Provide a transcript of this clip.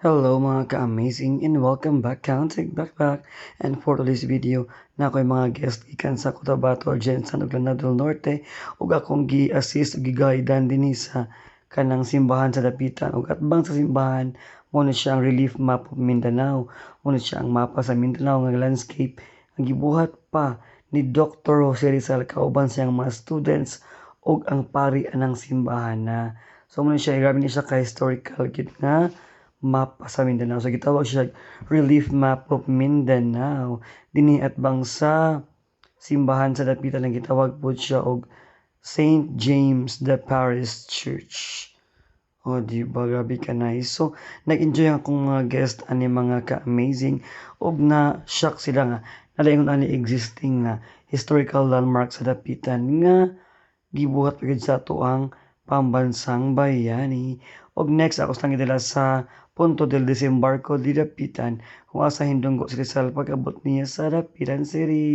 Hello mga ka-amazing and welcome back Counting Backpack. And for today's video, na ako'y mga guest gikan sa Cotabato, Jensen ug Lanao del Norte ug akong gi-assist ug gi-guidean dinhi sa kanang simbahan sa dapitan ug atbang sa simbahan mo na siya ang relief map of Mindanao. Mo na siya ang mapa sa Mindanao nga landscape ang gibuhat pa ni Dr. Jose Rizal kauban sa iyang mga students ug ang pari anang simbahan na. So mo na siya grabe ni siya ka historical gid nga mapa sa Mindanao. So gitawag siya Relief Map of Mindanao. Dinhi atbang sa simbahan sa dapitan nga gitawag pod siya og Saint James the Parish Church. O di ba grabe ka nice. So nag-enjoy akong mga guest ani mga ka-amazing ug na shock sila nga nalaingon ani existing nga historical landmark sa dapitan nga gibuhat gyud sa ato ang pambansang bayani. Og next ako lang gidala sa Punto del Desembarco di Dapitan kung asa hindunggo si Rizal pag-abot niya sa Dapitan City.